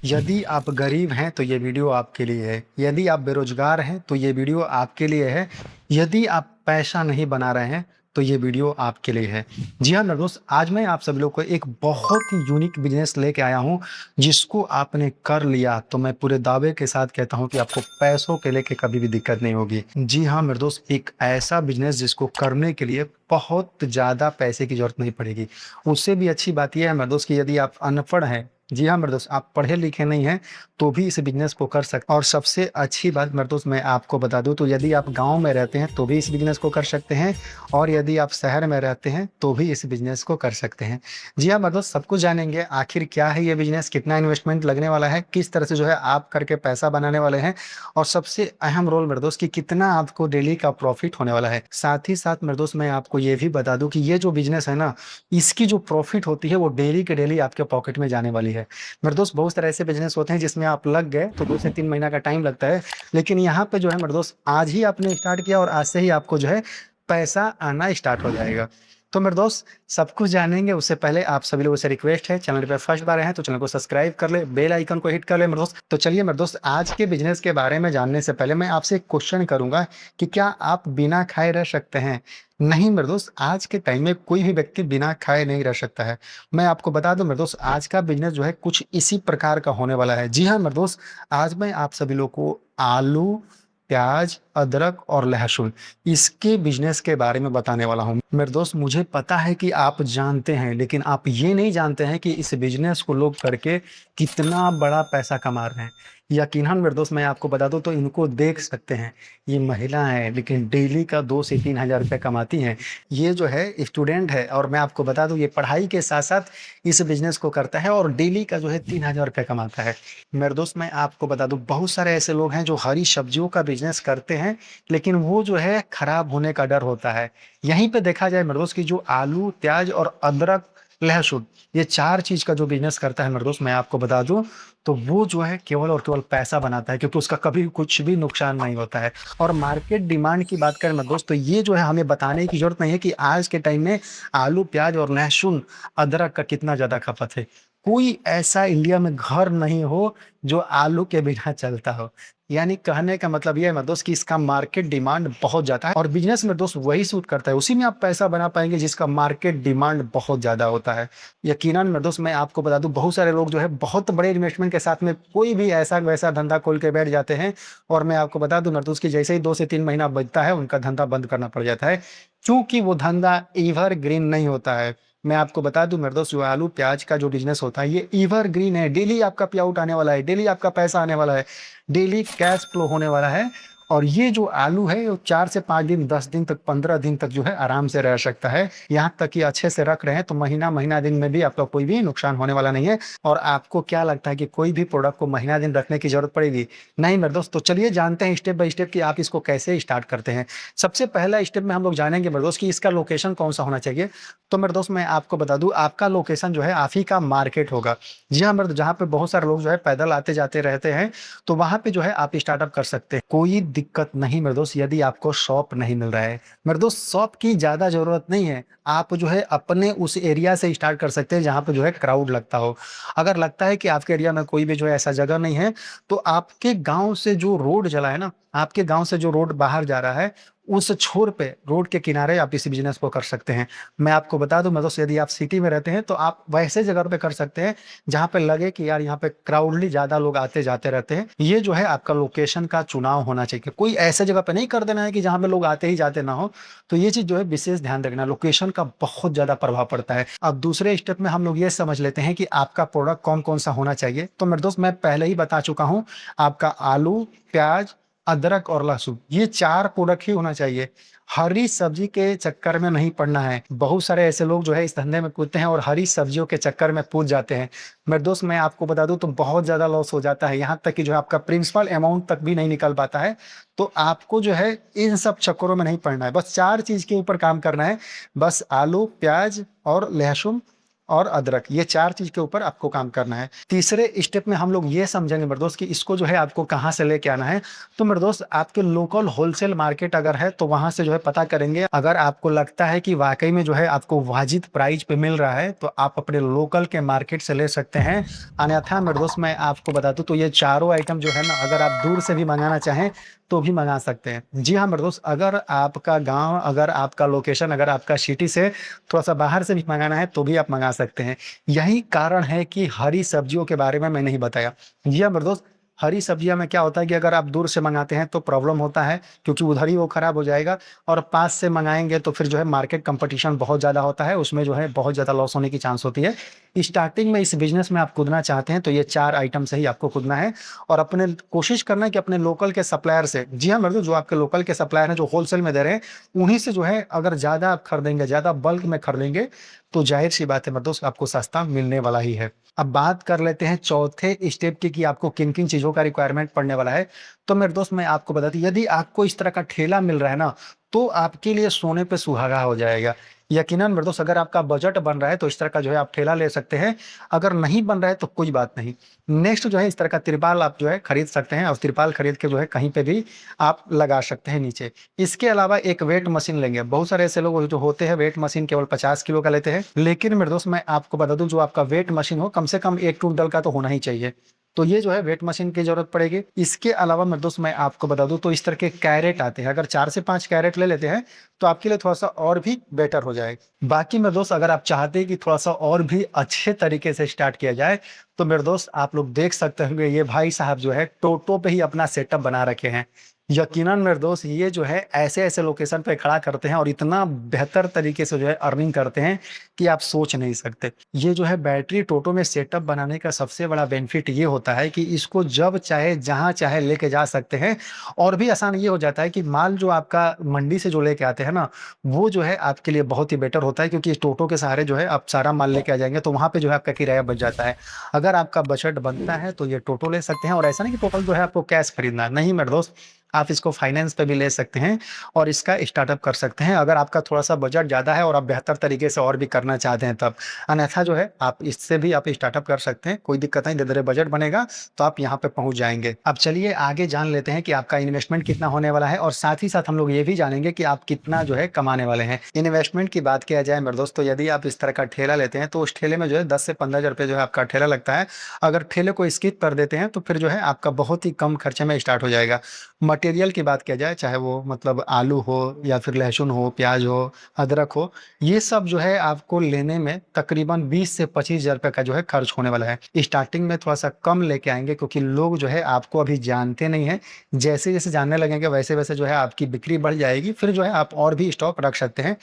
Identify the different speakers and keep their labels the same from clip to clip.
Speaker 1: यदि आप गरीब हैं तो ये वीडियो आपके लिए है। यदि आप बेरोजगार हैं तो ये वीडियो आपके लिए है। यदि आप पैसा नहीं बना रहे हैं तो ये वीडियो आपके लिए है। जी हाँ मेरे दोस्त, आज मैं आप सभी लोग को एक बहुत ही यूनिक बिजनेस लेके आया हूँ, जिसको आपने कर लिया तो मैं पूरे दावे के साथ कहता हूँ कि आपको पैसों के लेके कभी भी दिक्कत नहीं होगी। जी हाँ मेरे दोस्त, एक ऐसा बिजनेस जिसको करने के लिए बहुत ज्यादा पैसे की जरूरत नहीं पड़ेगी। उससे भी अच्छी बात यह है मेरे दोस्त कि यदि आप अनपढ़ हैं, जी हाँ मेरे दोस्त, आप पढ़े लिखे नहीं हैं तो भी इस बिजनेस को कर सकते हैं। और सबसे अच्छी बात मेरे दोस्त मैं आपको बता दूं तो यदि आप गांव में रहते हैं तो भी इस बिजनेस को कर सकते हैं, और यदि आप शहर में रहते हैं तो भी इस बिजनेस को कर सकते हैं। जी हाँ मेरे दोस्त, सब कुछ जानेंगे आखिर क्या है ये बिजनेस, कितना इन्वेस्टमेंट लगने वाला है, किस तरह से जो है आप करके पैसा बनाने वाले हैं, और सबसे अहम रोल मेरे दोस्त कि कितना आपको डेली का प्रॉफिट होने वाला है। साथ ही साथ मेरे दोस्त मैं आपको ये भी बता दूं कि ये जो बिजनेस है ना, इसकी जो प्रॉफिट होती है वो डेली के डेली आपके पॉकेट में जाने वाली है। मेरे दोस्त बहुत सारे ऐसे बिजनेस होते हैं जिसमें आप लग गए तो 2 से 3 महीना का टाइम लगता है, लेकिन यहाँ पे जो है मेरे दोस्त आज ही आपने स्टार्ट किया और आज से ही आपको जो है पैसा आना स्टार्ट हो जाएगा। तो मेरे दोस्त सब कुछ जानेंगे उससे पहले आप सभी लोगों से रिक्वेस्ट है, चैनल पे फर्स्ट बार हैं तो चैनल को सब्सक्राइब कर ले, बेल आइकन को हिट कर ले मेरे दोस्त। तो चलिए मेरे दोस्त, आज के बिजनेस के बारे में जानने से पहले मैं आपसे एक क्वेश्चन करूंगा कि क्या आप बिना खाए रह सकते हैं? नहीं मेरे दोस्त, आज के टाइम में कोई भी व्यक्ति बिना खाए नहीं रह सकता है। मैं आपको बता दूं मेरे दोस्त, आज का बिजनेस जो है कुछ इसी प्रकार का होने वाला है। जी हाँ मेरे दोस्त, आज मैं आप सभी लोग को आलू, प्याज, अदरक और लहसुन इसके बिजनेस के बारे में बताने वाला हूँ। मेरे दोस्त मुझे पता है कि आप जानते हैं, लेकिन आप ये नहीं जानते हैं कि इस बिजनेस को लोग करके कितना बड़ा पैसा कमा रहे हैं। यकीनन मेरे दोस्त मैं आपको बता दूं तो इनको देख सकते हैं, ये महिला है लेकिन डेली का 2 से 3 हज़ार रुपये कमाती हैं। ये जो है स्टूडेंट है और मैं आपको बता दूं ये पढ़ाई के साथ साथ इस बिजनेस को करता है और डेली का जो है 3 हज़ार रुपये कमाता है। मेरे दोस्त मैं आपको बता दूं बहुत सारे ऐसे लोग हैं जो हरी सब्जियों का बिजनेस करते हैं, लेकिन वो जो है खराब होने का डर होता है। यहीं पे देखा जाए मेरे दोस्त की जो आलू, प्याज और अदरक, लहसुन, ये चार चीज का जो बिजनेस करता है मेरे दोस्त मैं आपको बता दूं तो वो जो है केवल और केवल पैसा बनाता है, क्योंकि उसका कभी कुछ भी नुकसान नहीं होता है। और मार्केट डिमांड की बात करें मेरे दोस्त तो ये जो है हमें बताने की जरूरत नहीं है कि आज के टाइम में आलू, प्याज और लहसुन, अदरक का कितना ज्यादा खपत है। कोई ऐसा इंडिया में घर नहीं हो जो आलू के बिना चलता हो। यानी कहने का मतलब ये है मेरे दोस्त कि इसका मार्केट डिमांड बहुत ज्यादा है, और बिजनेस में दोस्त वही सूट करता है, उसी में आप पैसा बना पाएंगे जिसका मार्केट डिमांड बहुत ज्यादा होता है। यकीनन मेरे दोस्त मैं आपको बता दूं बहुत सारे लोग जो है बहुत बड़े इन्वेस्टमेंट के साथ में कोई भी ऐसा वैसा धंधा खोल के बैठ जाते हैं, और मैं आपको बता दूं मेरे दोस्त कि जैसे ही 2 से 3 महीना बचता है उनका धंधा बंद करना पड़ जाता है, क्योंकि वो धंधा एवर ग्रीन नहीं होता है। मैं आपको बता दूं मेरे दोस्त, जो आलू प्याज का जो बिजनेस होता है ये एवर ग्रीन है। डेली आपका पे आउट आने वाला है, डेली आपका पैसा आने वाला है, डेली कैश फ्लो होने वाला है। और ये जो आलू है वो 4 से 5 दिन, 10 दिन तक, 15 दिन तक जो है आराम से रह सकता है। यहाँ तक कि अच्छे से रख रहे हैं तो महीना महीना दिन में भी आपका कोई भी नुकसान होने वाला नहीं है। और आपको क्या लगता है कि कोई भी प्रोडक्ट को महीना दिन रखने की जरूरत पड़ेगी? नहीं मेरे दोस्त। तो चलिए जानते हैं स्टेप बाय स्टेप कि आप इसको कैसे स्टार्ट करते हैं। सबसे पहला स्टेप में हम लोग जानेंगे मेरे दोस्त कि इसका लोकेशन कौन सा होना चाहिए। तो मेरे दोस्त मैं आपको बता दूं आपका लोकेशन जो है आप ही का मार्केट होगा। जी हाँ मेरे दोस्त, जहाँ पे बहुत सारे लोग जो है पैदल आते जाते रहते हैं तो वहां पे जो है आप स्टार्टअप कर सकते हैं। कोई दिक्कत नहीं मेरे दोस्त यदि आपको शॉप नहीं मिल रहा है। मेरे दोस्त शॉप की ज्यादा जरूरत नहीं है, आप जो है अपने उस एरिया से स्टार्ट कर सकते हैं जहाँ पे जो है क्राउड लगता हो। अगर लगता है कि आपके एरिया में कोई भी जो है ऐसा जगह नहीं है तो आपके गांव से जो रोड चला है ना, आपके गांव से जो रोड बाहर जा रहा है उस छोर पे रोड के किनारे आप इस बिजनेस को कर सकते हैं। मैं आपको बता दूं मतलब यदि आप सिटी में रहते हैं तो आप वैसे जगह पे कर सकते हैं जहां पे लगे कि यार यहाँ पे क्राउडली ज्यादा लोग आते जाते रहते हैं। ये जो है आपका लोकेशन का चुनाव होना चाहिए, कोई ऐसे जगह पे नहीं कर देना है कि जहां पे लोग आते ही जाते ना हो। तो ये चीज जो है विशेष ध्यान रखना, लोकेशन का बहुत ज्यादा प्रभाव पड़ता है। अब दूसरे स्टेप में हम लोग ये समझ लेते हैं कि आपका प्रोडक्ट कौन कौन सा होना चाहिए। तो मेरे दोस्त मैं पहले ही बता चुका हूँ, आपका आलू, प्याज, अदरक और लहसुन ये चार प्रोडक्ट ही होना चाहिए। हरी सब्जी के चक्कर में नहीं पड़ना है। बहुत सारे ऐसे लोग जो है इस धंधे में कूदते हैं और हरी सब्जियों के चक्कर में कूद जाते हैं। मेरे दोस्त मैं आपको बता दूं तो बहुत ज्यादा लॉस हो जाता है, यहाँ तक कि जो है आपका प्रिंसिपल अमाउंट तक भी नहीं निकल पाता है। तो आपको जो है इन सब चक्करों में नहीं पड़ना है, बस चार चीज के ऊपर काम करना है। बस आलू, प्याज और लहसुन और अदरक, ये 4 चीज़ के ऊपर आपको काम करना है। तीसरे स्टेप में हम लोग ये समझेंगे मेरे दोस्त कि इसको जो है आपको कहाँ से लेके आना है। तो मेरे दोस्त आपके लोकल होलसेल मार्केट अगर है तो वहाँ से जो है पता करेंगे। अगर आपको लगता है कि वाक़ई में जो है आपको वाजिब प्राइस पे मिल रहा है तो आप अपने लोकल के मार्केट से ले सकते हैं। अन्यथा मेरे दोस्त मैं आपको बता दूँ तो ये चारों आइटम जो है ना, अगर आप दूर से भी मंगाना चाहें तो भी मंगा सकते हैं। जी हाँ मेरे दोस्त, अगर आपका गाँव, अगर आपका लोकेशन, अगर आपका सिटी से थोड़ा-सा बाहर से भी मंगाना है तो भी आप मंगा सकते हैं। यही कारण है कि हरी सब्जियों के बारे में मैं नहीं बताया। जी हाँ मेरे दोस्त, हरी सब्जियाँ में क्या होता है कि अगर आप दूर से मंगाते हैं तो प्रॉब्लम होता है, क्योंकि उधर ही वो खराब हो जाएगा। और पास से मंगाएँगे तो फिर जो है मार्केट कंपटीशन बहुत ज़्यादा होता है, उसमें जो है बहुत ज़्यादा लॉस होने की चांस होती है। स्टार्टिंग में इस बिज़नेस में आप कूदना चाहते हैं तो ये 4 आइटम से ही आपको कूदना है और अपने कोशिश करना है कि अपने लोकल के सप्लायर से, जी हाँ, मतलब जो आपके लोकल के सप्लायर हैं जो होलसेल में दे रहे हैं, उन्हीं से जो है अगर ज़्यादा आप खरीदेंगे, ज़्यादा बल्क में खरीदेंगे, तो ज़ाहिर-सी बात है मेरे दोस्त आपको सस्ता मिलने वाला ही है। अब बात कर लेते हैं चौथे स्टेप की कि आपको किन-किन चीज़ों का रिक्वायरमेंट पड़ने वाला है। तो मेरे दोस्त मैं आपको बता दूँ, यदि आपको इस तरह का ठेला मिल रहा है ना, तो आपके लिए सोने पे सुहागा हो जाएगा। यकीनन मेरे दोस्त, अगर आपका बजट बन रहा है तो इस तरह का जो है आप ठेला ले सकते हैं। अगर नहीं बन रहा है तो कोई बात नहीं। नेक्स्ट जो है इस तरह का तिरपाल आप जो है खरीद सकते हैं और तिरपाल खरीद के जो है कहीं पे भी आप लगा सकते हैं नीचे। इसके अलावा एक वेट मशीन लेंगे। बहुत सारे ऐसे लोग जो होते हैं वेट मशीन केवल 50 किलो का लेते हैं। लेकिन मेरे दोस्त मैं आपको बता दूँ, जो आपका वेट मशीन हो कम से कम 1 क्विंटल का तो होना ही चाहिए। तो ये जो है वेट मशीन की ज़रूरत पड़ेगी। इसके अलावा मेरे दोस्त मैं आपको बता दूँ तो इस तरह के कैरेट आते हैं। अगर 4 से 5 कैरेट ले लेते हैं तो आपके लिए थोड़ा-सा और भी बेटर हो जाएगा। बाकी मेरे दोस्त अगर आप चाहते हैं कि थोड़ा-सा और भी अच्छे तरीके से स्टार्ट किया जाए, तो मेरे दोस्त आप लोग देख सकते होंगे ये भाई साहब जो है टोटो पे ही अपना सेटअप बना रखे हैं। यकीनन मेरे दोस्त ये जो है ऐसे-ऐसे लोकेशन पे खड़ा करते हैं और इतना बेहतर तरीके से जो है अर्निंग करते हैं कि आप सोच नहीं सकते। ये जो है बैटरी टोटो में सेटअप बनाने का सबसे बड़ा बेनिफिट ये होता है कि इसको जब चाहे, जहाँ चाहे लेके जा सकते हैं। और भी आसान ये हो जाता है कि माल जो आपका मंडी से जो लेके आते हैं ना, वो जो है आपके लिए बहुत ही बेटर होता है, क्योंकि इस टोटो के सहारे जो है आप सारा माल लेके आ जाएँगे, तो वहाँ पे जो है आपका किराया बच जाता है। अगर आपका बजट बनता है तो ये टोटो ले सकते हैं, और ऐसा नहीं कि टोटो जो है आपको कैश खरीदना है, नहीं मेरे दोस्त, आप इसको फाइनेंस पे भी ले सकते हैं और इसका स्टार्टअप कर सकते हैं, अगर आपका थोड़ा-सा बजट ज़्यादा है और आप बेहतर तरीके से और भी करना चाहते हैं तब। अन्यथा जो है आप इससे भी आप स्टार्टअप कर सकते हैं, कोई दिक्कत नहीं, धीरे-धीरे बजट बनेगा तो आप यहाँ पे पहुँच जाएँगे। अब चलिए आगे जान लेते हैं कि आपका इन्वेस्टमेंट कितना होने वाला है, और साथ ही साथ हम लोग ये भी जानेंगे कि आप कितना जो है कमाने वाले हैं। इन्वेस्टमेंट की बात किया जाए मेरे दोस्त, तो यदि आप इस तरह का ठेला लेते हैं तो उस ठेले में जो है 10 से 15,000 रुपए जो है आपका ठेला लगता है। अगर ठेले को स्किप कर देते हैं तो फिर जो है आपका बहुत ही कम खर्चे में स्टार्ट हो जाएगा। मटेरियल की बात किया जाए, चाहे वो मतलब आलू हो या फिर लहसुन हो, प्याज हो, अदरक हो, ये सब जो है आपको लेने में तकरीबन 20 से 25,000 रुपए का जो है खर्च होने वाला है। स्टार्टिंग में थोड़ा-सा कम लेके आएँगे, क्योंकि लोग जो है आपको अभी जानते नहीं हैं। जैसे-जैसे जानने लगेंगे वैसे-वैसे जो है आपकी बिक्री बढ़ जाएगी, फिर जो है आप और भी स्टॉक रख सकते हैं।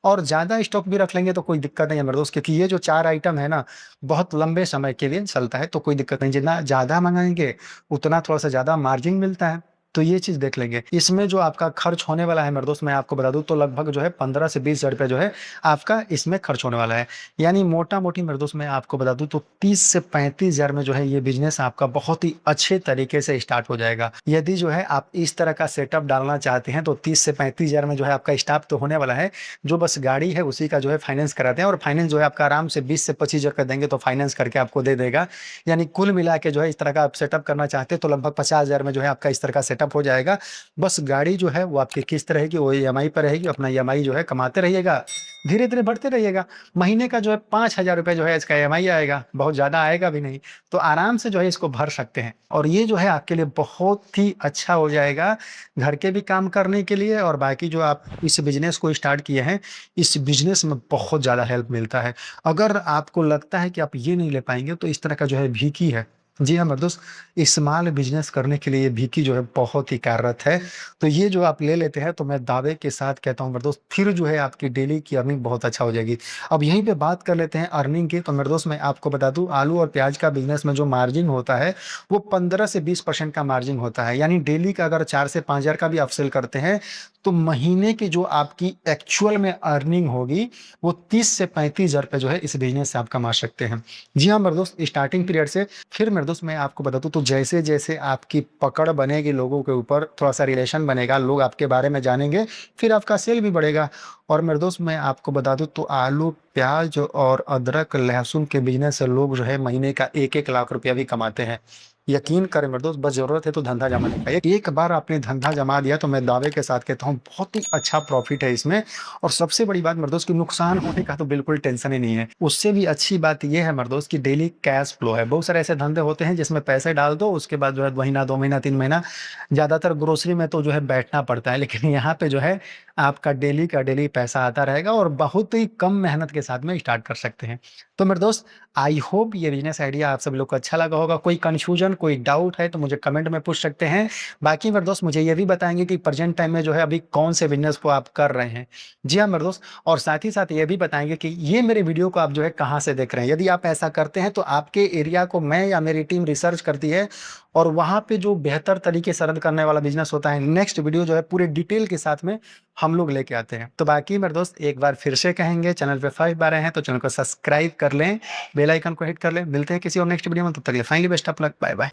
Speaker 1: और ज़्यादा स्टॉक भी रख लेंगे तो कोई दिक्कत नहीं है मेरे दोस्त, क्योंकि ये जो 4 आइटम है ना, बहुत लंबे समय के लिए चलता है, तो कोई दिक्कत नहीं। जितना ज़्यादा मँगाएँगे, उतना थोड़ा-सा ज़्यादा मार्जिन मिलता है। तो ये चीज़ देख लेंगे। इसमें जो आपका खर्च होने वाला है मेरे दोस्त, मैं आपको बता दूँ तो लगभग जो है 15 से 20,000 रुपए जो है आपका इसमें खर्च होने वाला है। यानी मोटा-मोटी मेरे दोस्त मैं आपको बता दूँ तो 30 से 35,000 में जो है ये बिज़नेस आपका बहुत ही अच्छे तरीके से स्टार्ट हो जाएगा। यदि जो है आप इस तरह का सेटअप डालना चाहते हैं तो 30 से 35,000 में जो है आपका स्टार्ट तो होने वाला है। जो बस गाड़ी है उसी का जो है फाइनेंस कराते हैं, और फाइनेंस जो है आपका आराम से 20 से 25,000 का देंगे तो फाइनेंस करके आपको दे देगा। यानी कुल मिला के जो है इस तरह का आप सेटअप करना चाहते हैं तो लगभग 50,000 में जो है आपका इस तरह का सेटअप हो जाएगा। बस गाड़ी जो है वो आपकी किस्त रहेगी, वो ईएमआई पे रहेगी, अपना ईएमआई जो है कमाते रहिएगा, धीरे-धीरे बढ़ते रहिएगा। महीने का जो है 5,000 रुपए जो है इसका ईएमआई आएगा, बहुत ज़्यादा आएगा भी नहीं। तो आराम से जो है इसको भर सकते हैं, और ये जो है आपके लिए बहुत ही अच्छा हो जाएगा, घर के भी काम करने के लिए, और बाकी जो आप इस बिज़नेस को स्टार्ट किए हैं, इस बिज़नेस में बहुत ज़्यादा हेल्प मिलता है। अगर आपको लगता है कि आप ये नहीं ले पाएँगे तो इस तरह का जो है भीकी है। जी हाँ, मेरे दोस्त, स्मॉल बिज़नेस करने के लिए भीकी जो है बहुत ही कार्यरत है। तो ये जो आप ले लेते हैं तो मैं दावे के साथ कहता हूँ मेरे दोस्त, फिर जो है आपकी डेली की अर्निंग बहुत अच्छा हो जाएगी। अब यहीं पे बात कर लेते हैं अर्निंग की, तो मेरे दोस्त मैं आपको बता दूँ आलू और प्याज का बिज़नेस में जो मार्जिन होता है वो 15 से 20% का मार्जिन होता है। यानी डेली का अगर 4 से 5,000 का भी आप सेल करते हैं तो महीने की जो आपकी एक्चुअल में अर्निंग होगी वो 30 से 35,000 रुपए जो है इस बिज़नेस से आप कमा सकते हैं। जी हाँ, मेरे दोस्त, स्टार्टिंग पीरियड से फिर मेरे मेरे दोस्त मैं आपको बता दूँ तो जैसे-जैसे आपकी पकड़ बनेगी लोगों के ऊपर, थोड़ा-सा रिलेशन बनेगा, लोग आपके बारे में जानेंगे, फिर आपका सेल भी बढ़ेगा। और मेरे दोस्त मैं आपको बता दूँ तो आलू, प्याज़ और अदरक, लहसुन के बिज़नेस से लोग जो है महीने का 1-1 लाख रुपया भी कमाते हैं। यकीन करें मेरे दोस्त, बस ज़रूरत है तो धंधा जमाने का। एक बार आपने धंधा जमा दिया तो मैं दावे के साथ कहता हूँ बहुत ही अच्छा प्रॉफ़िट है इसमें। और सबसे बड़ी बात मेरे दोस्त कि नुकसान होने का तो बिल्कुल टेंशन ही नहीं है। उससे भी अच्छी बात ये है मेरे दोस्त कि डेली कैश फ्लो है। बहुत सारे ऐसे धंधे होते हैं जिसमें पैसे डाल दो, उसके बाद जो है महीना, 2 महीना, 3 महीना, ज़्यादातर ग्रोसरी में तो जो है बैठना पड़ता है। लेकिन यहाँ पे जो है आपका डेली का डेली पैसा आता रहेगा और बहुत ही कम मेहनत के साथ में स्टार्ट कर सकते हैं। तो मेरे दोस्त आई होप ये बिज़नेस आइडिया आप सभी लोग को अच्छा लगा होगा। कोई कन्फ्यूज़न, कोई डाउट है तो मुझे कमेंट में पूछ सकते हैं। बाकी मेरे दोस्त मुझे ये भी बताएँगे कि प्रेज़ेंट टाइम में जो है अभी कौन से बिज़नेस को आप कर रहे हैं। जी हाँ, मेरे दोस्त, और साथ ही साथ ये भी बताएँगे कि ये मेरे वीडियो को आप जो है कहाँ से देख रहे हैं। यदि आप ऐसा करते हैं तो आपके एरिया को मैं या मेरी टीम रिसर्च करती है और वहाँ पे जो बेहतर तरीके से रन करने वाला बिज़नेस होता है, नेक्स्ट वीडियो जो है पूरे डिटेल के साथ में हम लोग लेके आते हैं। तो बाकी मेरे दोस्त एक बार फिर से कहेंगे, चैनल पे फर्स्ट बार आए हैं तो चैनल को सब्सक्राइब कर लें, बेल आइकन को हिट कर लें। मिलते हैं किसी और नेक्स्ट वीडियो में, तब तक के लिए finally best of luck, bye bye.